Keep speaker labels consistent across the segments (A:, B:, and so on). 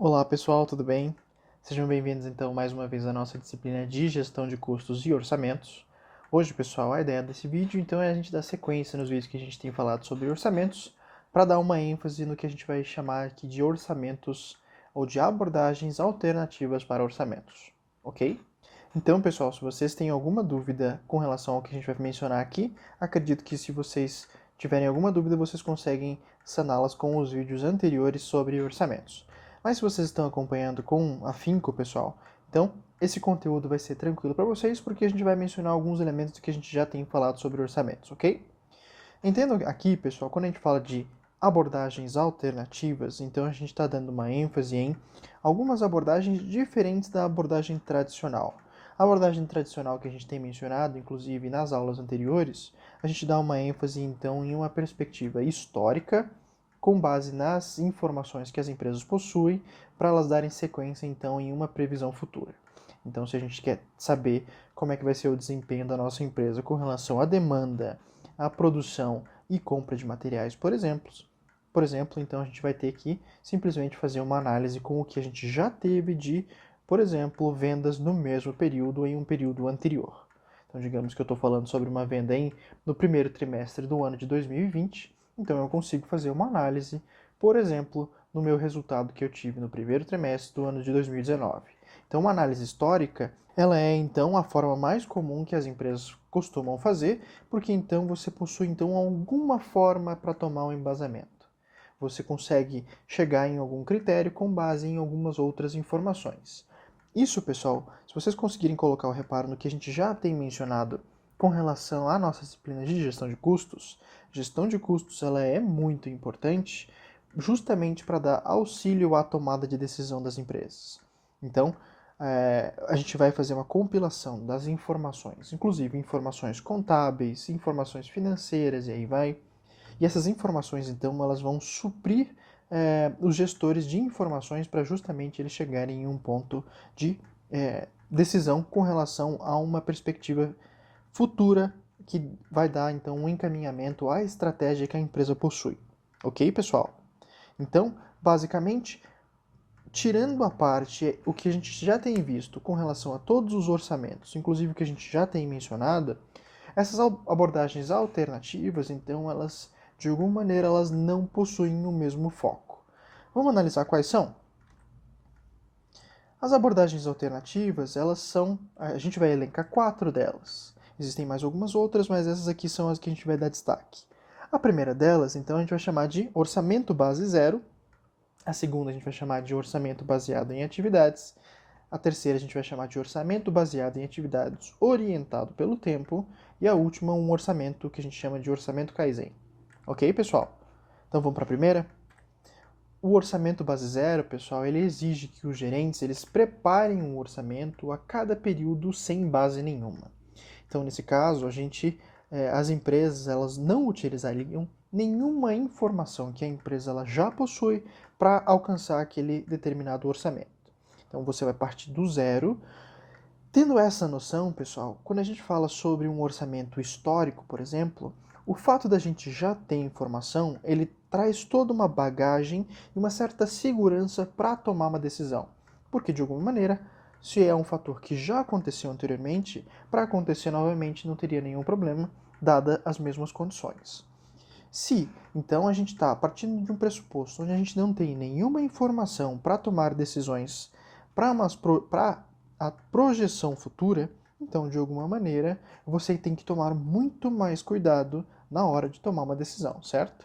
A: Olá pessoal, tudo bem? Sejam bem-vindos então mais uma vez à nossa disciplina de gestão de custos e orçamentos. Hoje, pessoal, a ideia desse vídeo então é a gente dar sequência nos vídeos que a gente tem falado sobre orçamentos para dar uma ênfase no que a gente vai chamar aqui de orçamentos ou de abordagens alternativas para orçamentos, ok? Então, pessoal, se vocês têm alguma dúvida com relação ao que a gente vai mencionar aqui, acredito que se vocês tiverem alguma dúvida, vocês conseguem saná-las com os vídeos anteriores sobre orçamentos. Mas se vocês estão acompanhando com afinco, pessoal, então esse conteúdo vai ser tranquilo para vocês, porque a gente vai mencionar alguns elementos que a gente já tem falado sobre orçamentos, ok? Entendo aqui, pessoal, quando a gente fala de abordagens alternativas, então a gente está dando uma ênfase em algumas abordagens diferentes da abordagem tradicional. A abordagem tradicional que a gente tem mencionado, inclusive nas aulas anteriores, a gente dá uma ênfase então em uma perspectiva histórica, com base nas informações que as empresas possuem, para elas darem sequência então em uma previsão futura. Então, se a gente quer saber como é que vai ser o desempenho da nossa empresa com relação à demanda, à produção e compra de materiais, por exemplo, então a gente vai ter que simplesmente fazer uma análise com o que a gente já teve de, por exemplo, vendas no mesmo período em um período anterior. Então, digamos que eu estou falando sobre uma venda no primeiro trimestre do ano de 2020, então eu consigo fazer uma análise, por exemplo, no meu resultado que eu tive no primeiro trimestre do ano de 2019. Então, uma análise histórica, ela é então a forma mais comum que as empresas costumam fazer, porque então você possui então alguma forma para tomar um embasamento. Você consegue chegar em algum critério com base em algumas outras informações. Isso, pessoal, se vocês conseguirem colocar o reparo no que a gente já tem mencionado com relação à nossa disciplina de gestão de custos ela é muito importante justamente para dar auxílio à tomada de decisão das empresas. Então, a gente vai fazer uma compilação das informações, inclusive informações contábeis, informações financeiras e aí vai. E essas informações, então, elas vão suprir os gestores de informações para justamente eles chegarem em um ponto de decisão com relação a uma perspectiva futura que vai dar, então, um encaminhamento à estratégia que a empresa possui. Ok, pessoal? Então, basicamente, tirando a parte o que a gente já tem visto com relação a todos os orçamentos, inclusive o que a gente já tem mencionado, essas abordagens alternativas, então, elas, de alguma maneira, elas não possuem o mesmo foco. Vamos analisar quais são? As abordagens alternativas, elas são, a gente vai elencar 4 delas. Existem mais algumas outras, mas essas aqui são as que a gente vai dar destaque. A primeira delas, então, a gente vai chamar de orçamento base zero. A segunda a gente vai chamar de orçamento baseado em atividades. A terceira a gente vai chamar de orçamento baseado em atividades orientado pelo tempo. E a última, um orçamento que a gente chama de orçamento Kaizen. Ok, pessoal? Então vamos para a primeira? O orçamento base zero, pessoal, ele exige que os gerentes eles preparem um orçamento a cada período sem base nenhuma. Então, nesse caso, as empresas elas não utilizariam nenhuma informação que a empresa ela já possui para alcançar aquele determinado orçamento. Então, você vai partir do zero. Tendo essa noção, pessoal, quando a gente fala sobre um orçamento histórico, por exemplo, o fato da gente já ter informação, ele traz toda uma bagagem e uma certa segurança para tomar uma decisão. Porque, de alguma maneira, se é um fator que já aconteceu anteriormente, para acontecer novamente não teria nenhum problema, dada as mesmas condições. Se, então, a gente está partindo de um pressuposto onde a gente não tem nenhuma informação para tomar decisões para a projeção futura, então, de alguma maneira, você tem que tomar muito mais cuidado na hora de tomar uma decisão, certo?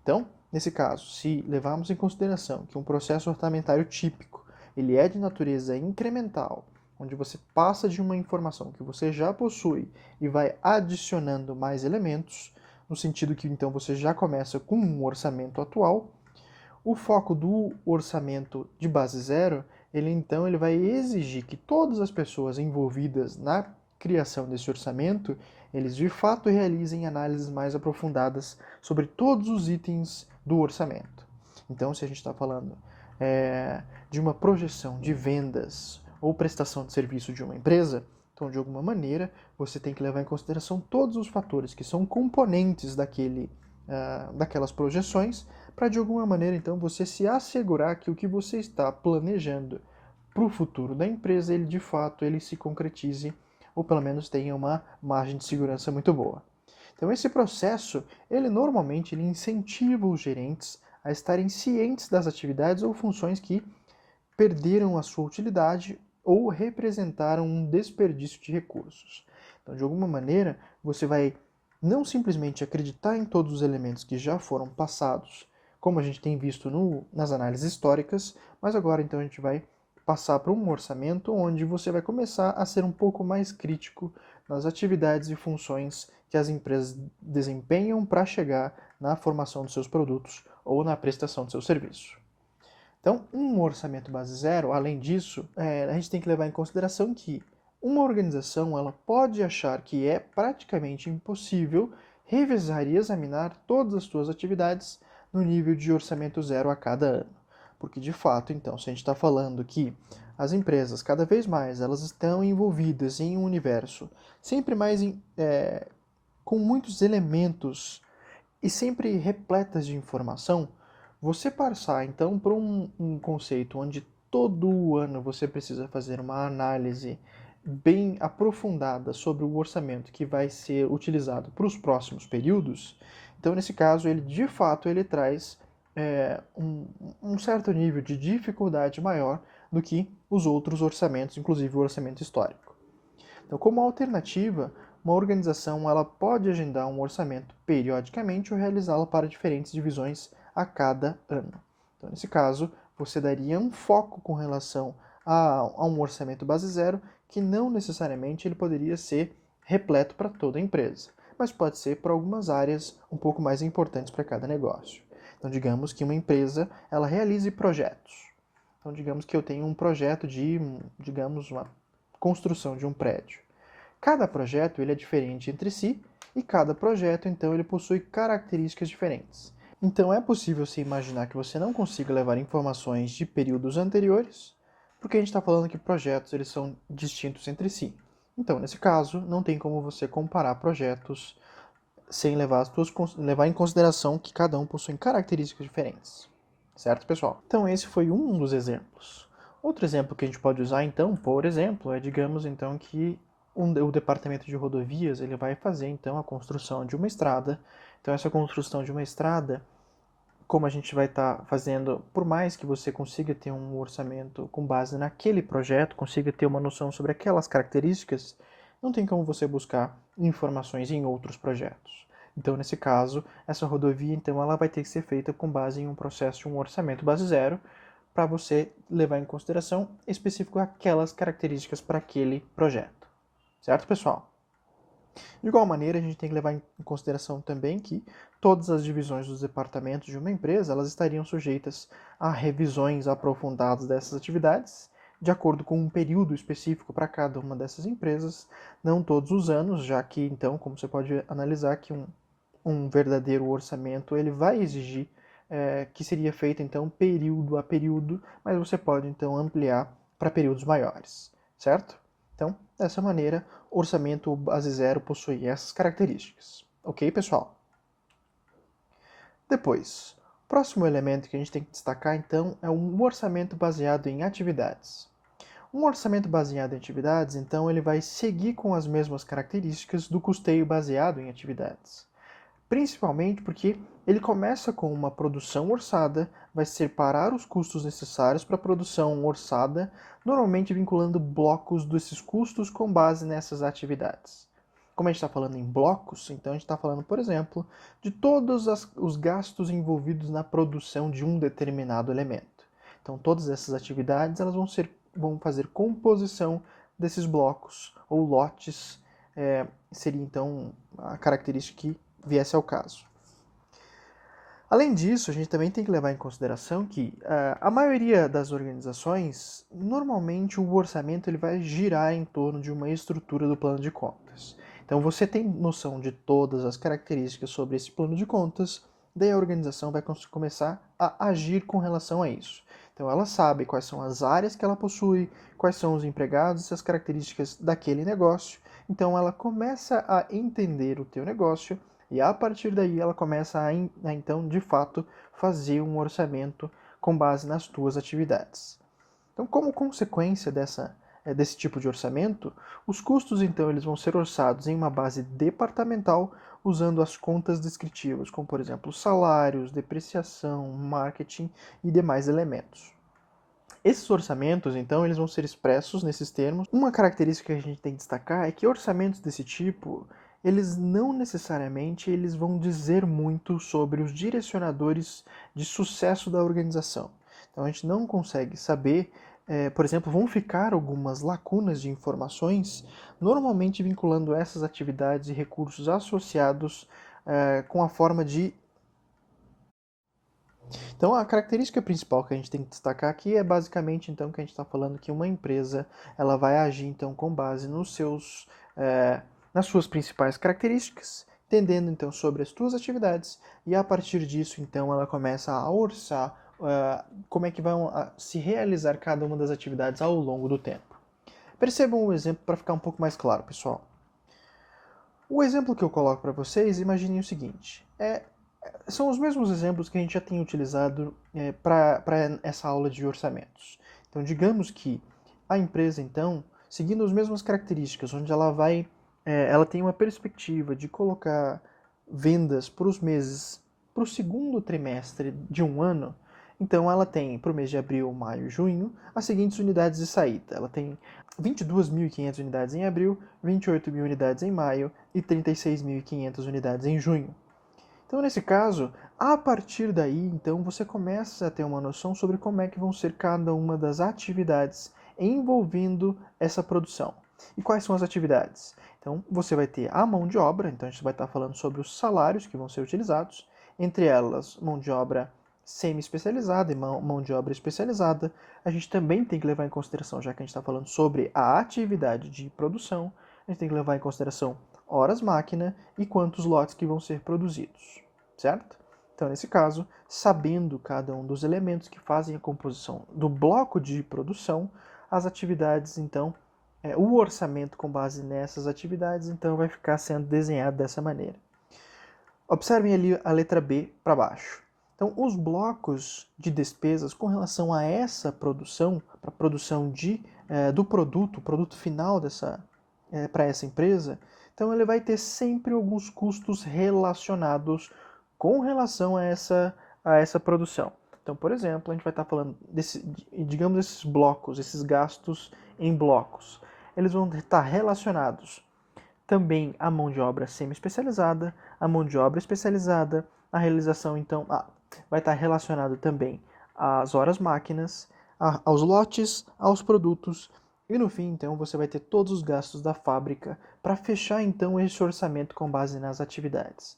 A: Então, nesse caso, se levarmos em consideração que um processo orçamentário típico ele é de natureza incremental, onde você passa de uma informação que você já possui e vai adicionando mais elementos, no sentido que então você já começa com um orçamento atual, o foco do orçamento de base zero, ele vai exigir que todas as pessoas envolvidas na criação desse orçamento, eles de fato realizem análises mais aprofundadas sobre todos os itens do orçamento. Então, se a gente está falando de uma projeção de vendas ou prestação de serviço de uma empresa, então, de alguma maneira, você tem que levar em consideração todos os fatores que são componentes daquelas projeções, para de alguma maneira então você se assegurar que o que você está planejando para o futuro da empresa, ele de fato ele se concretize, ou pelo menos tenha uma margem de segurança muito boa. Então esse processo, ele normalmente ele incentiva os gerentes a estarem cientes das atividades ou funções que perderam a sua utilidade ou representaram um desperdício de recursos. Então, de alguma maneira, você vai não simplesmente acreditar em todos os elementos que já foram passados, como a gente tem visto nas análises históricas, mas agora então a gente vai passar para um orçamento onde você vai começar a ser um pouco mais crítico nas atividades e funções que as empresas desempenham para chegar na formação dos seus produtos ou na prestação do seu serviço. Então, um orçamento base zero, além disso, a gente tem que levar em consideração que uma organização ela pode achar que é praticamente impossível revisar e examinar todas as suas atividades no nível de orçamento zero a cada ano. Porque, de fato, então, se a gente está falando que as empresas, cada vez mais, elas estão envolvidas em um universo sempre mais com muitos elementos e sempre repletas de informação, você passar então para um conceito onde todo ano você precisa fazer uma análise bem aprofundada sobre o orçamento que vai ser utilizado para os próximos períodos, então nesse caso ele de fato ele traz um certo nível de dificuldade maior do que os outros orçamentos, inclusive o orçamento histórico. Então, como alternativa, uma organização ela pode agendar um orçamento periodicamente ou realizá-lo para diferentes divisões a cada ano. Então, nesse caso, você daria um foco com relação a um orçamento base zero, que não necessariamente ele poderia ser repleto para toda a empresa, mas pode ser para algumas áreas um pouco mais importantes para cada negócio. Então, digamos que uma empresa ela realize projetos. Então, digamos que eu tenho um projeto de, digamos, uma construção de um prédio. Cada projeto ele é diferente entre si e cada projeto então ele possui características diferentes. Então é possível se imaginar que você não consiga levar informações de períodos anteriores, porque a gente está falando que projetos eles são distintos entre si. Então nesse caso não tem como você comparar projetos sem levar em consideração que cada um possui características diferentes. Certo, pessoal? Então esse foi um dos exemplos. Outro exemplo que a gente pode usar, então, por exemplo, é, digamos, então, que o departamento de rodovias ele vai fazer, então, a construção de uma estrada. Então, essa construção de uma estrada, como a gente vai estar fazendo, por mais que você consiga ter um orçamento com base naquele projeto, consiga ter uma noção sobre aquelas características, não tem como você buscar informações em outros projetos. Então, nesse caso, essa rodovia, então, ela vai ter que ser feita com base em um processo de um orçamento base zero, para você levar em consideração específico aquelas características para aquele projeto. Certo, pessoal? De igual maneira, a gente tem que levar em consideração também que todas as divisões dos departamentos de uma empresa, elas estariam sujeitas a revisões aprofundadas dessas atividades, de acordo com um período específico para cada uma dessas empresas, não todos os anos, já que, então, como você pode analisar, que um verdadeiro orçamento ele vai exigir que seria feito então período a período, mas você pode então ampliar para períodos maiores, certo? Então, dessa maneira, o orçamento base zero possui essas características. Ok, pessoal? Depois, o próximo elemento que a gente tem que destacar então é um orçamento baseado em atividades. Um orçamento baseado em atividades, então, ele vai seguir com as mesmas características do custeio baseado em atividades. Principalmente porque ele começa com uma produção orçada, vai separar os custos necessários para a produção orçada, normalmente vinculando blocos desses custos com base nessas atividades. Como a gente está falando em blocos, então a gente está falando, por exemplo, de todos os gastos envolvidos na produção de um determinado elemento. Então todas essas atividades elas vão fazer composição desses blocos ou lotes, seria então a característica que viesse ao caso. Além disso, a gente também tem que levar em consideração que a maioria das organizações, normalmente o orçamento ele vai girar em torno de uma estrutura do plano de contas. Então você tem noção de todas as características sobre esse plano de contas, daí a organização vai começar a agir com relação a isso. Então ela sabe quais são as áreas que ela possui, quais são os empregados e as características daquele negócio. Então ela começa a entender o teu negócio E a partir daí ela começa a então, de fato, fazer um orçamento com base nas tuas atividades. Então, como consequência desse tipo de orçamento, os custos então eles vão ser orçados em uma base departamental usando as contas descritivas, como por exemplo salários, depreciação, marketing e demais elementos. Esses orçamentos, então, eles vão ser expressos nesses termos. Uma característica que a gente tem que destacar é que orçamentos desse tipo, eles não necessariamente eles vão dizer muito sobre os direcionadores de sucesso da organização. Então a gente não consegue saber, por exemplo, vão ficar algumas lacunas de informações, normalmente vinculando essas atividades e recursos associados com a forma de. Então, a característica principal que a gente tem que destacar aqui é basicamente então que a gente está falando que uma empresa ela vai agir então com base nas suas principais características, entendendo então sobre as suas atividades e a partir disso então ela começa a orçar como é que vão se realizar cada uma das atividades ao longo do tempo. Percebam um exemplo para ficar um pouco mais claro, pessoal. O exemplo que eu coloco para vocês, imaginem o seguinte: são os mesmos exemplos que a gente já tem utilizado para essa aula de orçamentos. Então, digamos que a empresa, então, seguindo as mesmas características, onde ela tem uma perspectiva de colocar vendas para os meses, para o segundo trimestre de um ano, então ela tem para o mês de abril, maio e junho as seguintes unidades de saída. Ela tem 22.500 unidades em abril, 28.000 unidades em maio e 36.500 unidades em junho. Então, nesse caso, a partir daí, então, você começa a ter uma noção sobre como é que vão ser cada uma das atividades envolvendo essa produção. E quais são as atividades? Então, você vai ter a mão de obra, então a gente vai estar falando sobre os salários que vão ser utilizados, entre elas mão de obra semi-especializada e mão de obra especializada. A gente também tem que levar em consideração, já que a gente está falando sobre a atividade de produção, a gente tem que levar em consideração horas máquina e quantos lotes que vão ser produzidos, certo? Então, nesse caso, sabendo cada um dos elementos que fazem a composição do bloco de produção, as atividades, então, o orçamento com base nessas atividades, então, vai ficar sendo desenhado dessa maneira. Observem ali a letra B para baixo. Então, os blocos de despesas com relação a essa produção, para a produção do produto, o produto final para essa empresa, então ele vai ter sempre alguns custos relacionados com relação a essa produção. Então, por exemplo, a gente vai estar falando digamos, esses blocos, esses gastos em blocos. Eles vão estar relacionados também à mão de obra semi-especializada, à mão de obra especializada, a realização, então, vai estar relacionado também às horas máquinas, aos lotes, aos produtos, e no fim, então, você vai ter todos os gastos da fábrica para fechar, então, esse orçamento com base nas atividades.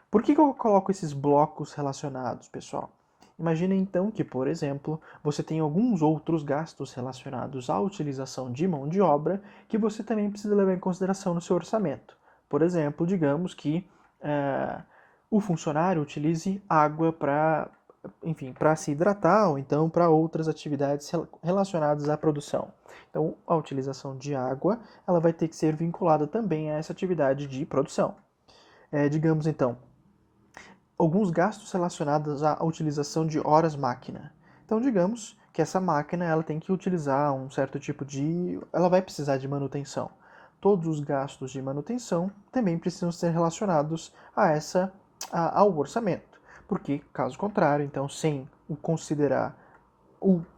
A: Por que eu coloco esses blocos relacionados, pessoal? Imagina então que, por exemplo, você tem alguns outros gastos relacionados à utilização de mão de obra que você também precisa levar em consideração no seu orçamento. Por exemplo, digamos que o funcionário utilize água para se hidratar ou então para outras atividades relacionadas à produção. Então, a utilização de água ela vai ter que ser vinculada também a essa atividade de produção. Digamos então, alguns gastos relacionados à utilização de horas máquina. Então, digamos que essa máquina ela tem que utilizar um certo tipo ela vai precisar de manutenção. Todos os gastos de manutenção também precisam ser relacionados ao orçamento, porque, caso contrário, então, sem considerar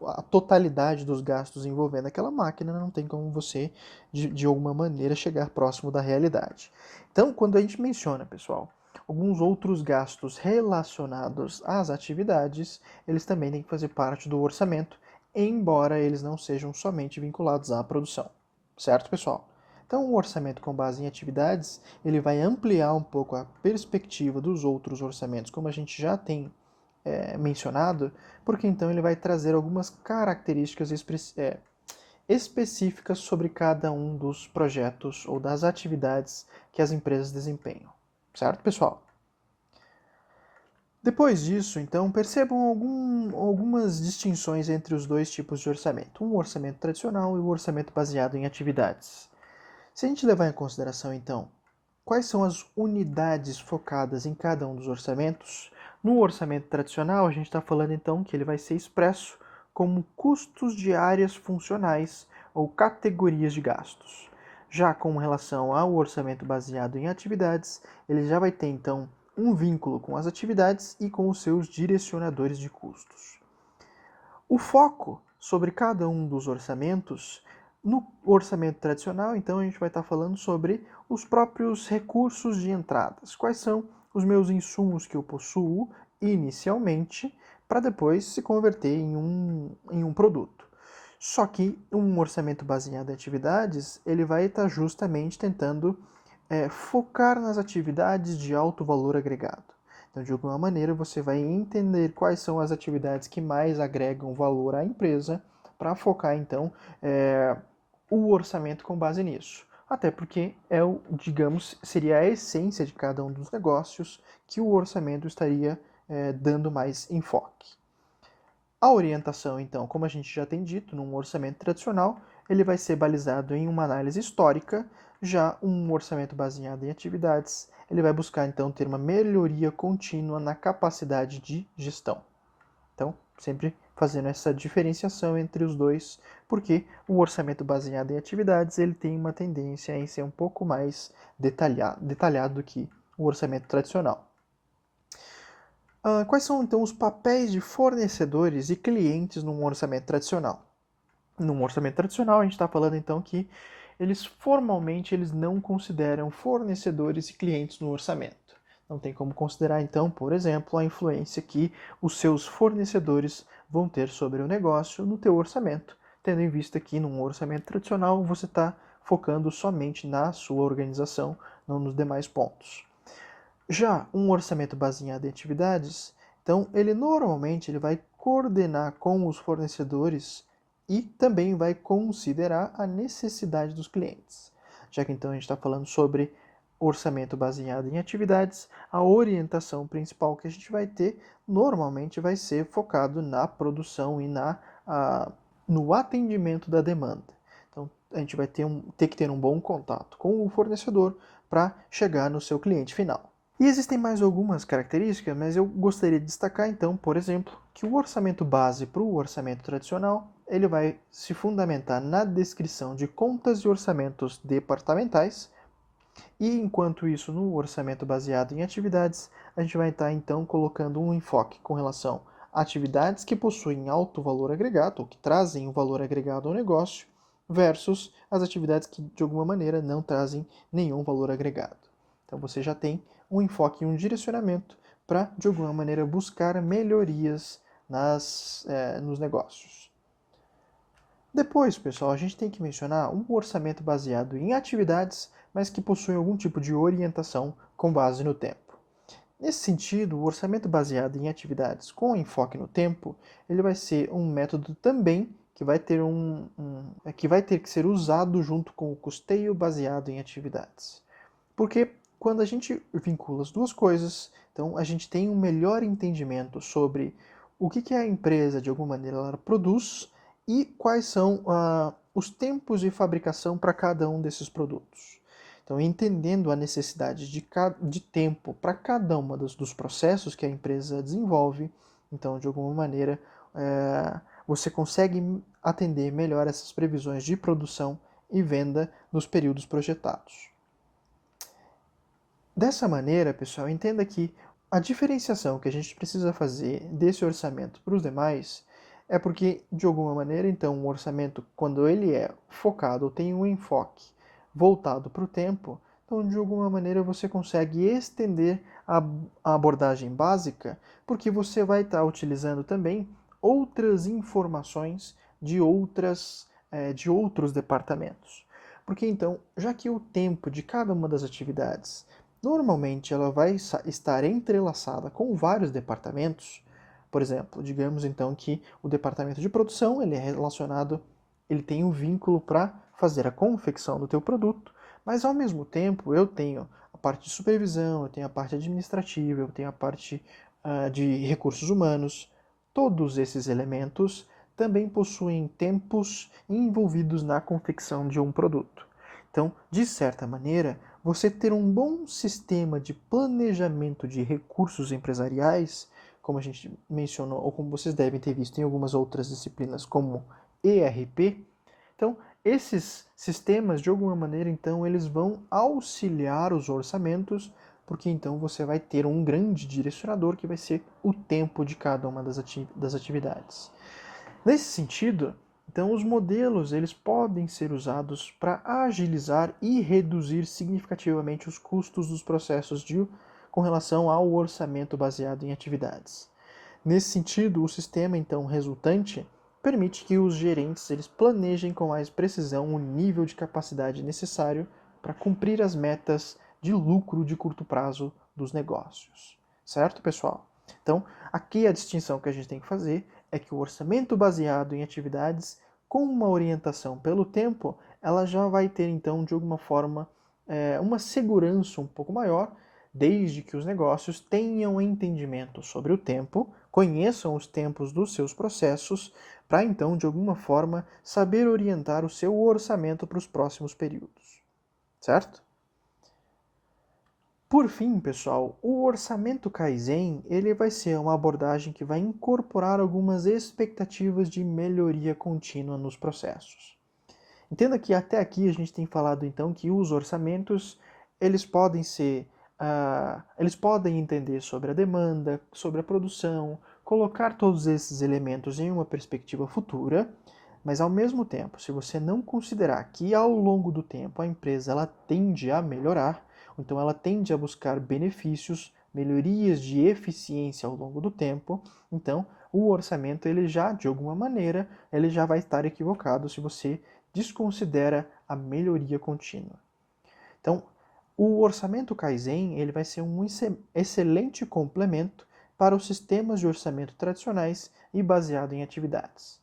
A: a totalidade dos gastos envolvendo aquela máquina, não tem como você, de alguma maneira, chegar próximo da realidade. Então, quando a gente menciona, pessoal, alguns outros gastos relacionados às atividades, eles também têm que fazer parte do orçamento, embora eles não sejam somente vinculados à produção. Certo, pessoal? Então, o orçamento com base em atividades, ele vai ampliar um pouco a perspectiva dos outros orçamentos, como a gente já tem mencionado, porque então ele vai trazer algumas características específicas sobre cada um dos projetos ou das atividades que as empresas desempenham. Certo, pessoal? Depois disso, então, percebam algumas distinções entre os dois tipos de orçamento, um orçamento tradicional e o orçamento baseado em atividades. Se a gente levar em consideração, então, Quais são as unidades focadas em cada um dos orçamentos? No orçamento tradicional, a gente está falando então que ele vai ser expresso como custos de áreas funcionais ou categorias de gastos. Já com relação ao orçamento baseado em atividades, ele já vai ter então um vínculo com as atividades e com os seus direcionadores de custos. O foco sobre cada um dos orçamentos, no orçamento tradicional, então a gente vai estar falando sobre os próprios recursos de entradas. Quais são os meus insumos que eu possuo inicialmente para depois se converter em um produto. Só que um orçamento baseado em atividades, ele vai estar justamente tentando focar nas atividades de alto valor agregado. Então, de alguma maneira, você vai entender quais são as atividades que mais agregam valor à empresa para focar, então, o orçamento com base nisso. Até porque digamos, seria a essência de cada um dos negócios que o orçamento estaria dando mais enfoque. A orientação, então, como a gente já tem dito, num orçamento tradicional, ele vai ser balizado em uma análise histórica. Já um orçamento baseado em atividades, ele vai buscar, então, ter uma melhoria contínua na capacidade de gestão. Então, sempre fazendo essa diferenciação entre os dois, porque o orçamento baseado em atividades, ele tem uma tendência em ser um pouco mais detalhado do que o orçamento tradicional. Quais são, então, os papéis de fornecedores e clientes num orçamento tradicional? Num orçamento tradicional, a gente está falando, então, que formalmente eles não consideram fornecedores e clientes no orçamento. Não tem como considerar, então, por exemplo, a influência que os seus fornecedores vão ter sobre o negócio no teu orçamento, tendo em vista que num orçamento tradicional você está focando somente na sua organização, não nos demais pontos. Já um orçamento baseado em atividades, então ele normalmente vai coordenar com os fornecedores e também vai considerar a necessidade dos clientes. Já que então a gente está falando sobre orçamento baseado em atividades, a orientação principal que a gente vai ter normalmente vai ser focado na produção e no atendimento da demanda. Então a gente vai ter que ter um bom contato com o fornecedor para chegar no seu cliente final. E existem mais algumas características, mas eu gostaria de destacar então, por exemplo, que o orçamento base para o orçamento tradicional, ele vai se fundamentar na descrição de contas e orçamentos departamentais, e enquanto isso no orçamento baseado em atividades, a gente vai estar então colocando um enfoque com relação a atividades que possuem alto valor agregado, ou que trazem um valor agregado ao negócio, versus as atividades que de alguma maneira não trazem nenhum valor agregado. Então você já tem um enfoque e um direcionamento para, de alguma maneira, buscar melhorias nos negócios. Depois, pessoal, a gente tem que mencionar um orçamento baseado em atividades, mas que possui algum tipo de orientação com base no tempo. Nesse sentido, o orçamento baseado em atividades com enfoque no tempo, ele vai ser um método também que vai ter que vai ter que ser usado junto com o custeio baseado em atividades. Porque quando a gente vincula as duas coisas, então a gente tem um melhor entendimento sobre o que a empresa, de alguma maneira, ela produz e quais são os tempos de fabricação para cada um desses produtos. Então, entendendo a necessidade de tempo para cada uma dos processos que a empresa desenvolve, então, de alguma maneira, você consegue atender melhor essas previsões de produção e venda nos períodos projetados. Dessa maneira, pessoal, entenda que a diferenciação que a gente precisa fazer desse orçamento para os demais é porque, de alguma maneira, então, um orçamento, quando ele é focado ou tem um enfoque voltado para o tempo, então, de alguma maneira, você consegue estender a abordagem básica, porque você vai estar utilizando também outras informações de outros departamentos. Porque, então, já que o tempo de cada uma das atividades normalmente ela vai estar entrelaçada com vários departamentos. Por exemplo, digamos então que o departamento de produção ele é relacionado, ele tem um vínculo para fazer a confecção do teu produto, mas ao mesmo tempo eu tenho a parte de supervisão, eu tenho a parte administrativa, eu tenho a parte de recursos humanos. Todos esses elementos também possuem tempos envolvidos na confecção de um produto. Então, de certa maneira, você ter um bom sistema de planejamento de recursos empresariais, como a gente mencionou, ou como vocês devem ter visto em algumas outras disciplinas, como ERP. Então, esses sistemas, de alguma maneira, então, eles vão auxiliar os orçamentos, porque então você vai ter um grande direcionador que vai ser o tempo de cada uma das atividades. Nesse sentido, então os modelos eles podem ser usados para agilizar e reduzir significativamente os custos dos processos com relação ao orçamento baseado em atividades. Nesse sentido, o sistema então resultante permite que os gerentes eles planejem com mais precisão o nível de capacidade necessário para cumprir as metas de lucro de curto prazo dos negócios. Certo, pessoal? Então, aqui a distinção que a gente tem que fazer é que o orçamento baseado em atividades com uma orientação pelo tempo, ela já vai ter então de alguma forma uma segurança um pouco maior, desde que os negócios tenham entendimento sobre o tempo, conheçam os tempos dos seus processos, para então de alguma forma saber orientar o seu orçamento para os próximos períodos. Certo? Por fim, pessoal, o orçamento Kaizen ele vai ser uma abordagem que vai incorporar algumas expectativas de melhoria contínua nos processos. Entenda que até aqui a gente tem falado então que os orçamentos eles podem eles podem entender sobre a demanda, sobre a produção, colocar todos esses elementos em uma perspectiva futura, mas ao mesmo tempo, se você não considerar que ao longo do tempo a empresa ela tende a melhorar, então ela tende a buscar benefícios, melhorias de eficiência ao longo do tempo, então o orçamento ele já, de alguma maneira, ele já vai estar equivocado se você desconsidera a melhoria contínua. Então, o orçamento Kaizen ele vai ser um excelente complemento para os sistemas de orçamento tradicionais e baseado em atividades.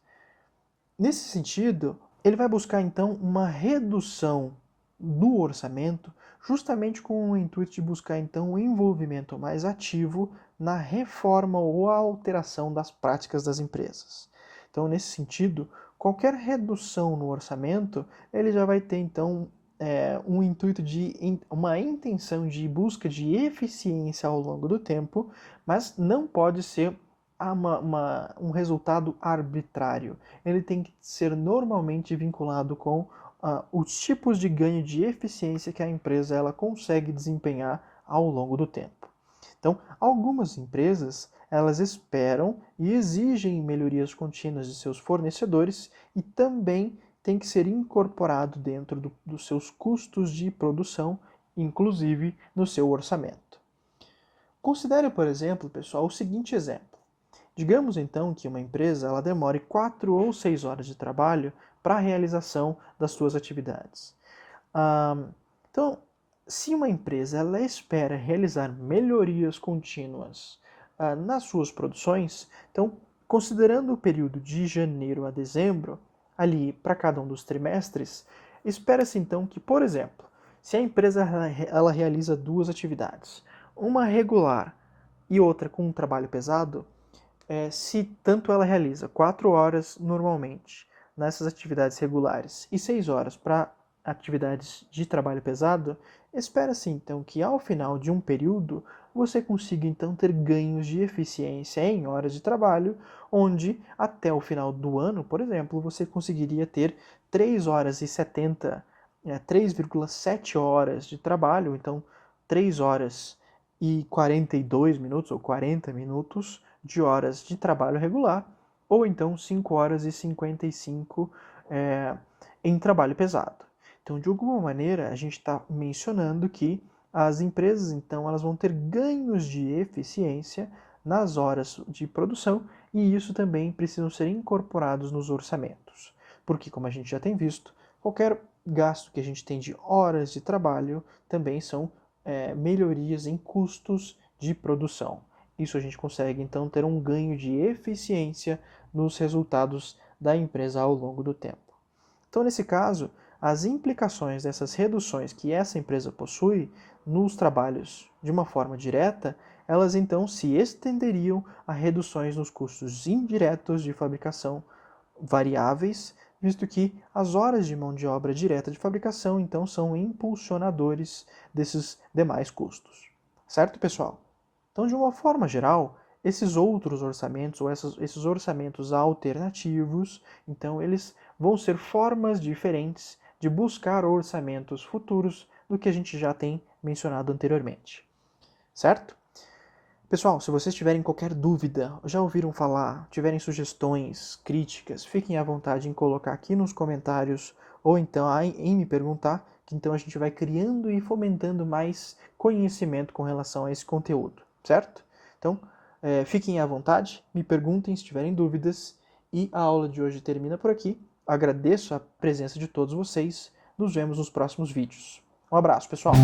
A: Nesse sentido, ele vai buscar então uma redução do orçamento, justamente com o intuito de buscar então um envolvimento mais ativo na reforma ou alteração das práticas das empresas. Então, nesse sentido, qualquer redução no orçamento, ele já vai ter então um intuito uma intenção de busca de eficiência ao longo do tempo, mas não pode ser um resultado arbitrário. Ele tem que ser normalmente vinculado com os tipos de ganho de eficiência que a empresa ela consegue desempenhar ao longo do tempo. Então, algumas empresas elas esperam e exigem melhorias contínuas de seus fornecedores e também tem que ser incorporado dentro dos seus custos de produção, inclusive no seu orçamento. Considere, por exemplo, pessoal, o seguinte exemplo. Digamos então que uma empresa ela demore 4 ou 6 horas de trabalho para a realização das suas atividades. Então, se uma empresa ela espera realizar melhorias contínuas nas suas produções, então, considerando o período de janeiro a dezembro, ali para cada um dos trimestres, espera-se então que, por exemplo, se a empresa ela realiza duas atividades, uma regular e outra com um trabalho pesado, se tanto ela realiza 4 horas normalmente nessas atividades regulares e 6 horas para atividades de trabalho pesado, espera-se então que ao final de um período você consiga então ter ganhos de eficiência em horas de trabalho, onde até o final do ano, por exemplo, você conseguiria ter 3 horas e 3,7 horas de trabalho, então 3 horas e 42 minutos ou 40 minutos de horas de trabalho regular, ou então 5 horas e 55 em trabalho pesado. Então, de alguma maneira, a gente está mencionando que as empresas, então, elas vão ter ganhos de eficiência nas horas de produção e isso também precisam ser incorporados nos orçamentos. Porque, como a gente já tem visto, qualquer gasto que a gente tem de horas de trabalho também são melhorias em custos de produção. Isso a gente consegue, então, ter um ganho de eficiência nos resultados da empresa ao longo do tempo. Então, nesse caso, as implicações dessas reduções que essa empresa possui nos trabalhos de uma forma direta, elas então se estenderiam a reduções nos custos indiretos de fabricação variáveis, visto que as horas de mão de obra direta de fabricação, então, são impulsionadores desses demais custos. Certo, pessoal? Então, de uma forma geral, esses outros orçamentos, ou esses orçamentos alternativos, então, eles vão ser formas diferentes de buscar orçamentos futuros do que a gente já tem mencionado anteriormente. Certo? Pessoal, se vocês tiverem qualquer dúvida, já ouviram falar, tiverem sugestões, críticas, fiquem à vontade em colocar aqui nos comentários ou então em me perguntar, que então a gente vai criando e fomentando mais conhecimento com relação a esse conteúdo, certo? Então, fiquem à vontade, me perguntem se tiverem dúvidas e a aula de hoje termina por aqui. Agradeço a presença de todos vocês, nos vemos nos próximos vídeos. Um abraço, pessoal!